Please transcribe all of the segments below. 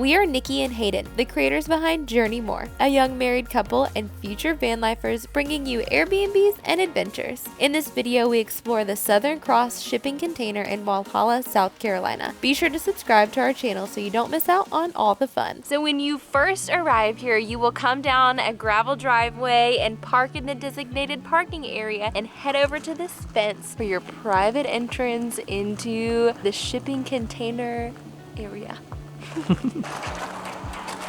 We are Nikki and Hayden, the creators behind Journey More, a young married couple and future van lifers bringing you Airbnbs and adventures. In this video, we explore the Southern Cross Shipping Container in Walhalla, South Carolina. Be sure to subscribe to our channel so you don't miss out on all the fun. So when you first arrive here, you will come down a gravel driveway and park in the designated parking area and head over to this fence for your private entrance into the shipping container area.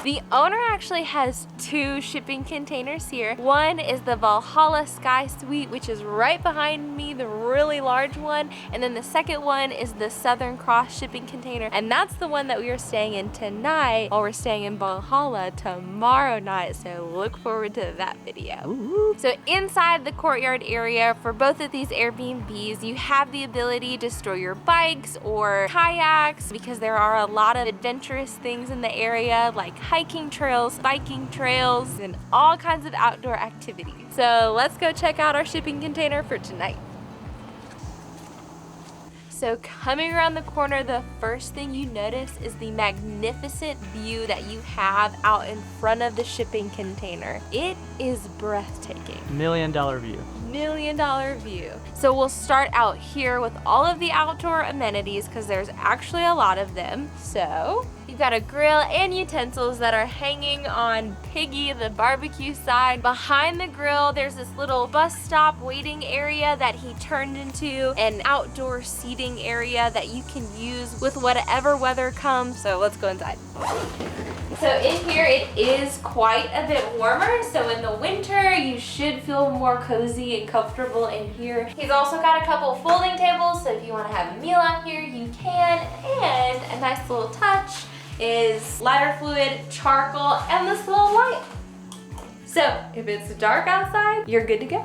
The owner actually has two shipping containers here. One is the Valhalla Sky Suite, which is right behind me, the really large one. And then the second one is the Southern Cross Shipping Container. And that's the one that we are staying in tonight while we're staying in Valhalla tomorrow night. So look forward to that video. Ooh. So inside the courtyard area for both of these Airbnbs, you have the ability to store your bikes or kayaks because there are a lot of adventurous things in the area like hiking trails, biking trails, and all kinds of outdoor activities. So let's go check out our shipping container for tonight. So coming around the corner, the first thing you notice is the magnificent view that you have out in front of the shipping container. It is breathtaking. $1 million view. $1 million view. So we'll start out here with all of the outdoor amenities because there's actually a lot of them. So you've got a grill and utensils that are hanging on Piggy, the barbecue side. Behind the grill, there's this little bus stop waiting area that he turned into an outdoor seating area that you can use with whatever weather comes. So let's go inside. So in here it is quite a bit warmer, so in the winter you should feel more cozy and comfortable in here. He's also got a couple folding tables, so if you want to have a meal out here you can, and a nice little touch is lighter fluid, charcoal, and this little light. So if it's dark outside, you're good to go.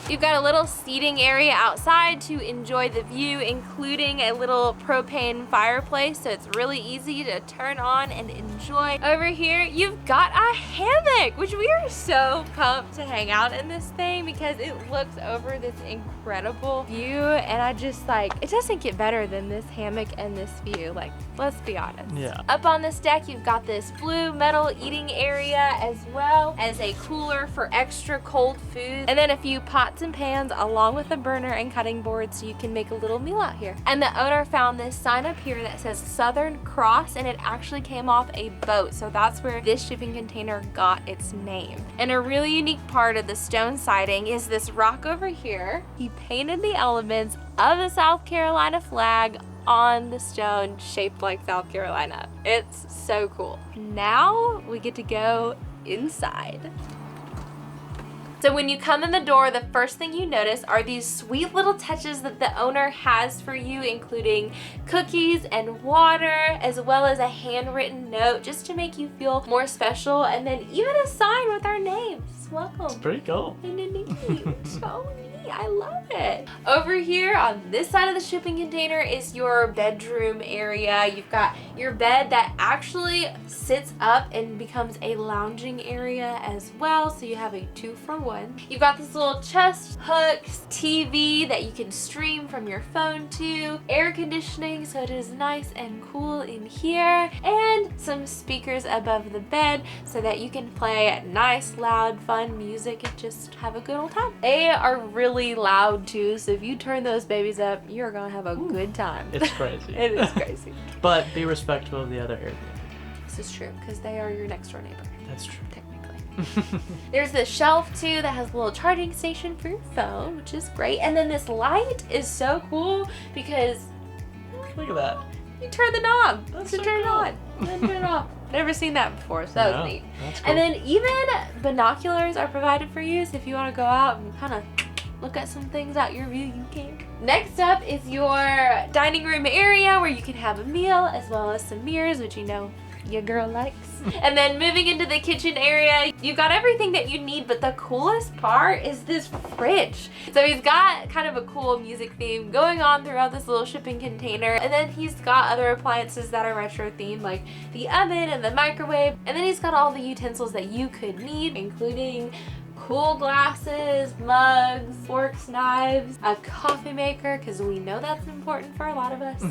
You've got a little seating area outside to enjoy the view, including a little propane fireplace, so it's really easy to turn on and enjoy. Over here, you've got a hammock, which we are so pumped to hang out in this thing because it looks over this incredible view, and I just like, it doesn't get better than this hammock and this view, like, let's be honest. Yeah. Up on this deck, you've got this blue metal eating area as well as a cooler for extra cold food, and then a few pots and pans along with a burner and cutting board so you can make a little meal out here. And the owner found this sign up here that says Southern Cross, and it actually came off a boat, so that's where this shipping container got its name. And a really unique part of the stone siding is this rock over here. He painted the elements of the South Carolina flag on the stone shaped like South Carolina. It's so cool. Now we get to go inside. So when you come in the door, the first thing you notice are these sweet little touches that the owner has for you, including cookies and water, as well as a handwritten note just to make you feel more special, and then even a sign with our names. Welcome. It's pretty cool. So neat. I love it. Over here on this side of the shipping container is your bedroom area. You've got your bed that actually sits up and becomes a lounging area as well, so you have a 2-for-1. You've got this little chest hooks, TV that you can stream from your phone to, air conditioning so it is nice and cool in here, and some speakers above the bed so that you can play nice, loud, fun music and just have a good old time. They are really loud too, so if you turn those babies up, you're gonna have a good time. It's crazy. It is crazy. But be respectful of the other Airbnb. This is true, because they are your next door neighbor. That's true. Technically. There's this shelf too that has a little charging station for your phone, which is great. And then this light is so cool because look at that. You turn the knob That's to so turn it cool. on. Then turn it off. Never seen that before, so that was neat. That's cool. And then even binoculars are provided for you, so if you want to go out and kind of look at some things out your view, you can. Next up is your dining room area where you can have a meal as well as some mirrors, which you know your girl likes. And then moving into the kitchen area, you've got everything that you need, but the coolest part is this fridge. So he's got kind of a cool music theme going on throughout this little shipping container, and then he's got other appliances that are retro themed like the oven and the microwave, and then he's got all the utensils that you could need, including cool glasses, mugs, forks, knives, a coffee maker, because we know that's important for a lot of us,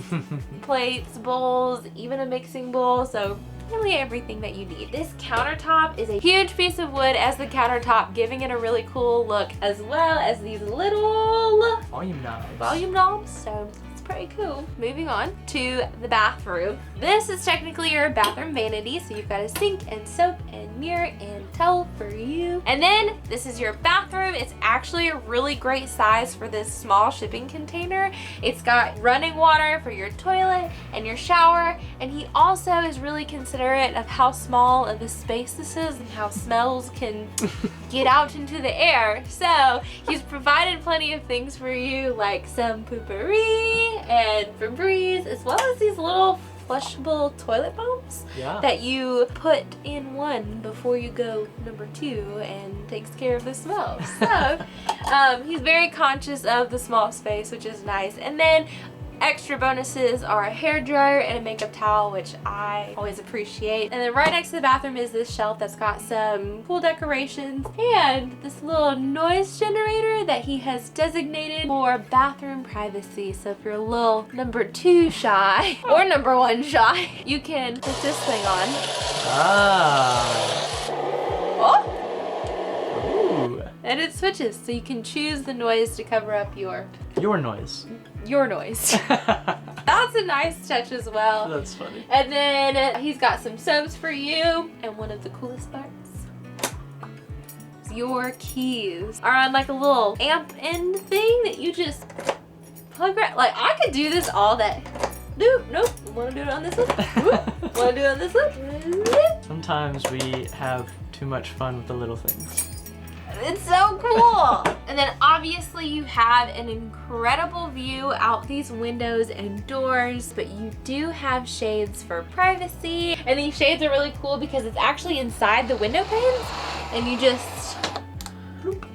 plates, bowls, even a mixing bowl, so really everything that you need. This countertop is a huge piece of wood as the countertop, giving it a really cool look, as well as these little volume knobs, so it's pretty cool. Moving on to the bathroom. This is technically your bathroom vanity, so you've got a sink and soap and mirror and towel for you. And then this is your bathroom. It's actually a really great size for this small shipping container. It's got running water for your toilet and your shower, and he also is really considerate of how small of a space this is and how smells can get out into the air. So he's provided plenty of things for you, like some poopery and Febreze, as well as these little flushable toilet bombs that you put in one before you go number 2 and takes care of the smell. So he's very conscious of the small space, which is nice. And then extra bonuses are a hair dryer and a makeup towel, which I always appreciate. And then right next to the bathroom is this shelf that's got some cool decorations and this little noise generator that he has designated for bathroom privacy. So if you're a little number 2 shy or number 1 shy, you can put this thing on. Oh! And it switches, so you can choose the noise to cover up your noise. Your noise. That's a nice touch as well. That's funny. And then he's got some soaps for you, and one of the coolest parts, your keys are on like a little amp end thing that you just plug right. Like, I could do this all day. Nope. Want to do it on this one? Want to do it on this one? Sometimes we have too much fun with the little things. It's so cool. And then obviously you have an incredible view out these windows and doors, but you do have shades for privacy. And these shades are really cool because it's actually inside the window panes, and you just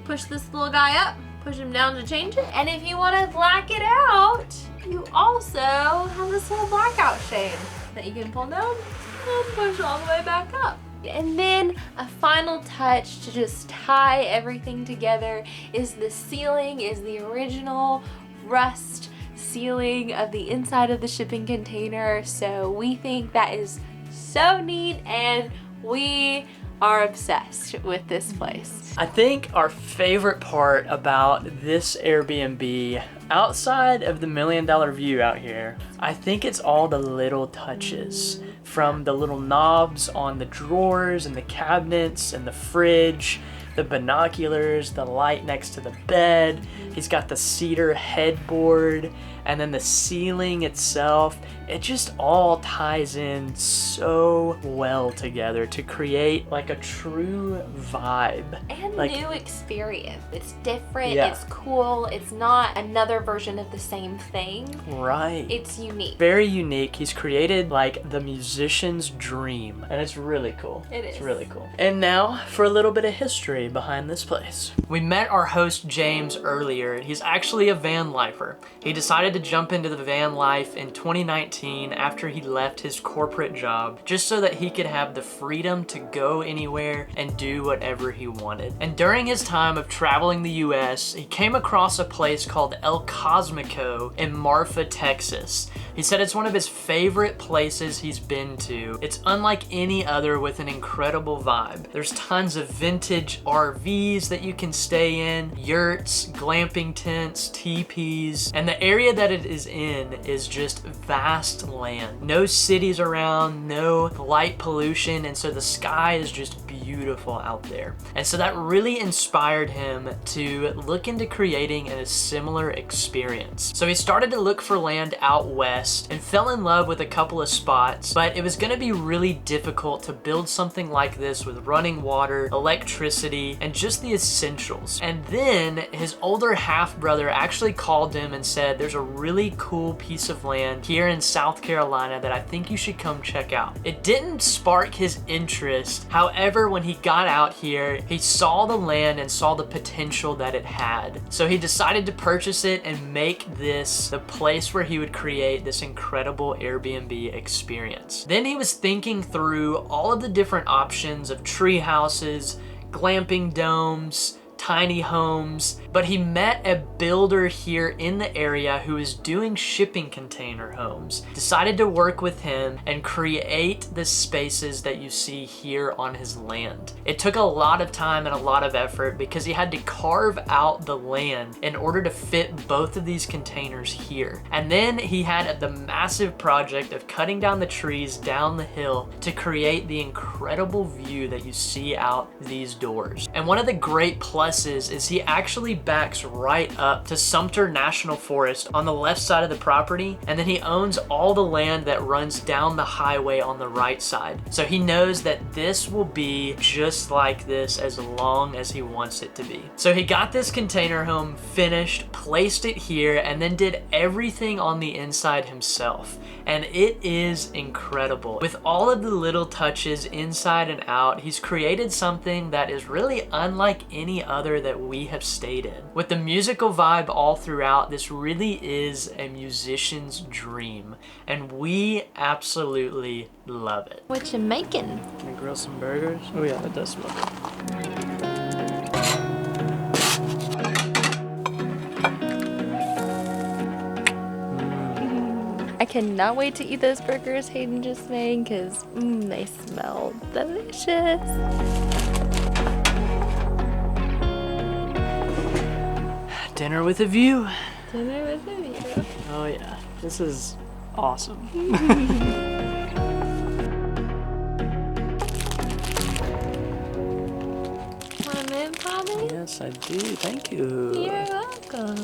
push this little guy up, push him down to change it. And if you want to black it out, you also have this little blackout shade that you can pull down and push all the way back up. And then a final touch to just tie everything together is the ceiling is the original rust ceiling of the inside of the shipping container. So we think that is so neat, and we are obsessed with this place. I think our favorite part about this Airbnb, outside of the $1 million view out here, I think it's all the little touches. From the little knobs on the drawers and the cabinets and the fridge, the binoculars, the light next to the bed. He's got the cedar headboard, and then the ceiling itself. It just all ties in so well together to create like a true vibe. And like, new experience. It's different, it's cool, it's not another version of the same thing. Right. It's unique. Very unique. He's created like the musician's dream, and it's really cool. It is. It's really cool. And now for a little bit of history behind this place. We met our host James earlier. He's actually a van lifer. He decided to jump into the van life in 2019 after he left his corporate job, just so that he could have the freedom to go anywhere and do whatever he wanted. And during his time of traveling the US, he came across a place called El Cosmico in Marfa, Texas. He said it's one of his favorite places he's been to. It's unlike any other, with an incredible vibe. There's tons of vintage RVs that you can stay in, yurts, glamping tents, teepees, and the area that it is in is just vast land. No cities around, no light pollution, and so the sky is just beautiful out there. And so that really inspired him to look into creating a similar experience. So he started to look for land out west and fell in love with a couple of spots, but it was going to be really difficult to build something like this with running water, electricity, and just the essentials. And then his older half-brother actually called him and said, there's a really cool piece of land here in South Carolina that I think you should come check out. It didn't spark his interest. However, when he got out here, he saw the land and saw the potential that it had. So he decided to purchase it and make this the place where he would create this incredible Airbnb experience. Then he was thinking through all of the different options of tree houses, glamping domes, tiny homes, but he met a builder here in the area who is doing shipping container homes. Decided to work with him and create the spaces that you see here on his land. It took a lot of time and a lot of effort because he had to carve out the land in order to fit both of these containers here. And then he had the massive project of cutting down the trees down the hill to create the incredible view that you see out these doors. And one of the great pluses is he actually backs right up to Sumter National Forest on the left side of the property, and then he owns all the land that runs down the highway on the right side. So he knows that this will be just like this as long as he wants it to be. So he got this container home finished, placed it here, and then did everything on the inside himself. And it is incredible. With all of the little touches inside and out, he's created something that is really unlike any other that we have stayed in. With the musical vibe all throughout, this really is a musician's dream, and we absolutely love it. What you making? Can I grill some burgers? Oh yeah, that does smell good. I cannot wait to eat those burgers Hayden just made because they smell delicious. Dinner with a view. Dinner with a view. Oh yeah, this is awesome. Wanna move, Bobby? Yes, I do. Thank you. You're welcome.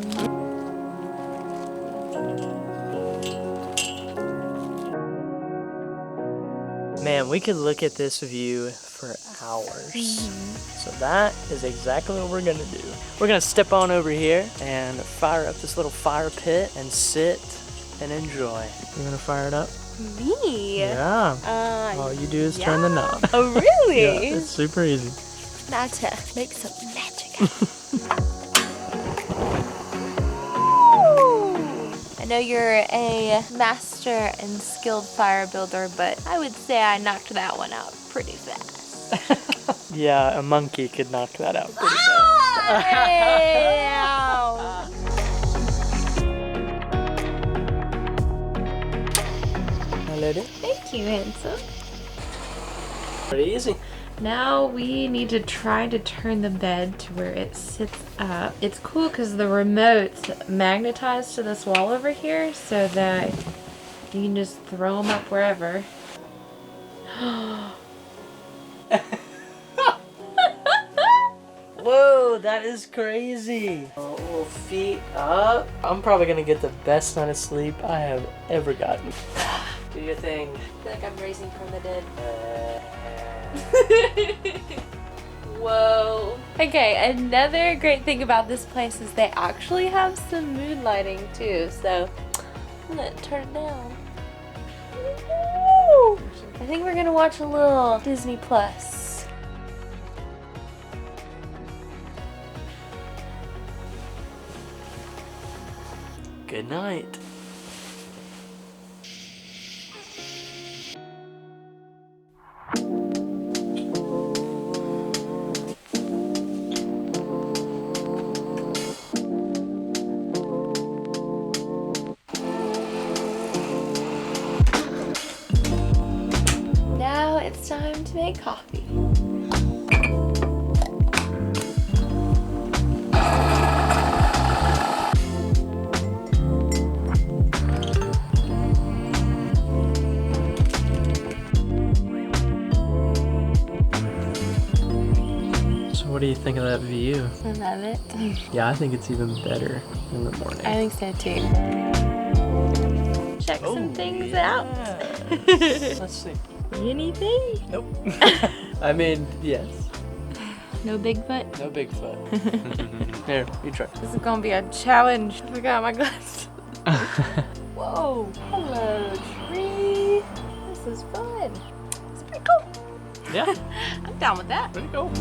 Man, we could look at this view for hours. So that is exactly what we're gonna do. We're gonna step on over here and fire up this little fire pit and sit and enjoy. You wanna fire it up? Me? Yeah. All you do is turn the knob. Oh, really? Yeah, it's super easy. Now to make some magic. I know you're a master and skilled fire builder, but I would say I knocked that one out pretty fast. Yeah, a monkey could knock that out pretty fast. Hello there. Thank you, handsome. Pretty easy. Now we need to try to turn the bed to where it sits up. It's cool because the remote's magnetized to this wall over here so that you can just throw them up wherever. Whoa, that is crazy. Oh, feet up. I'm probably gonna get the best night of sleep I have ever gotten. Do your thing. I feel like I'm raising from the dead. Whoa. Okay, another great thing about this place is they actually have some mood lighting too, so I'm gonna turn it down. Woo! I think we're gonna watch a little Disney Plus. Good night. Now it's time to make coffee. What do you think of that view? I love it. Yeah, I think it's even better in the morning. I think so too. Check some things out. Let's see. Anything? Nope. I mean, yes. No Bigfoot? No Bigfoot. Here, you try. This is gonna be a challenge. I forgot my glasses. Whoa. Hello, tree. This is fun. It's pretty cool. Yeah. I'm down with that. Pretty cool.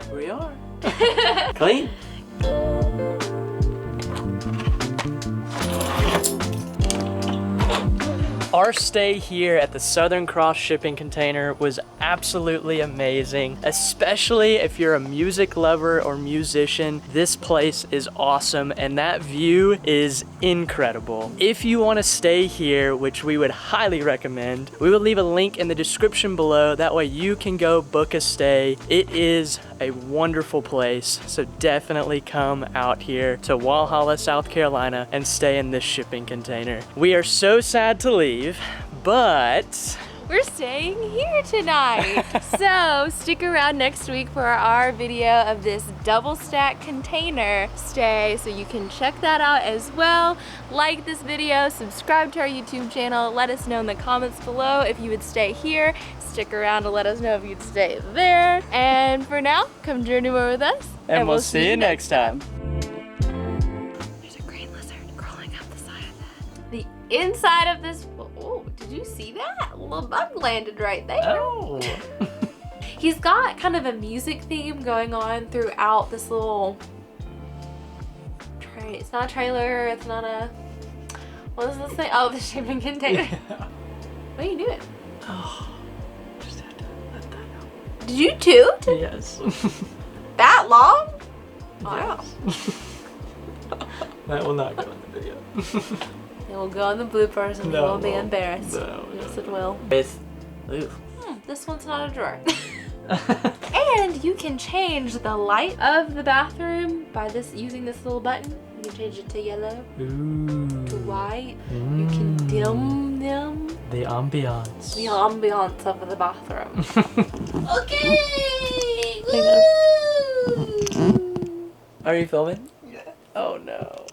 Here we are. Clean. Our Our stay here at the Southern Cross Shipping Container was absolutely amazing, especially if you're a music lover or musician. This place is awesome and that view is incredible. If you want to stay here, which we would highly recommend, we will leave a link in the description below. That way you can go book a stay. It is a wonderful place, so definitely come out here to Walhalla, South Carolina and stay in this shipping container. We are so sad to leave, but we're staying here tonight. So stick around next week for our video of this double stack container stay, so you can check that out as well. Like this video, subscribe to our YouTube channel, let us know in the comments below if you would stay here. Stick around to let us know if you'd stay there. And for now, come journey more with us, and we'll see you next time. There's a green lizard crawling up the side of that. The inside of this, oh, did you see that? A little bug landed right there. Oh. He's got kind of a music theme going on throughout this little tray. It's not a trailer, it's not a, what is this thing? Oh, the shipping container. Yeah. What are you doing? Oh, just had to let that out. Did you toot? Yes. That long? Wow. Yes. That will not go in the video. It will go on the bloopers and No, you won't be it won't. embarrassed. No, Yes, no. it will. Ooh. This one's not a drawer. And you can change the light of the bathroom by using this little button. You can change it to yellow, Ooh. to white. You can dim them. The ambiance. The ambiance of the bathroom. Okay! Hang Woo! Are you filming? Yeah. Oh no.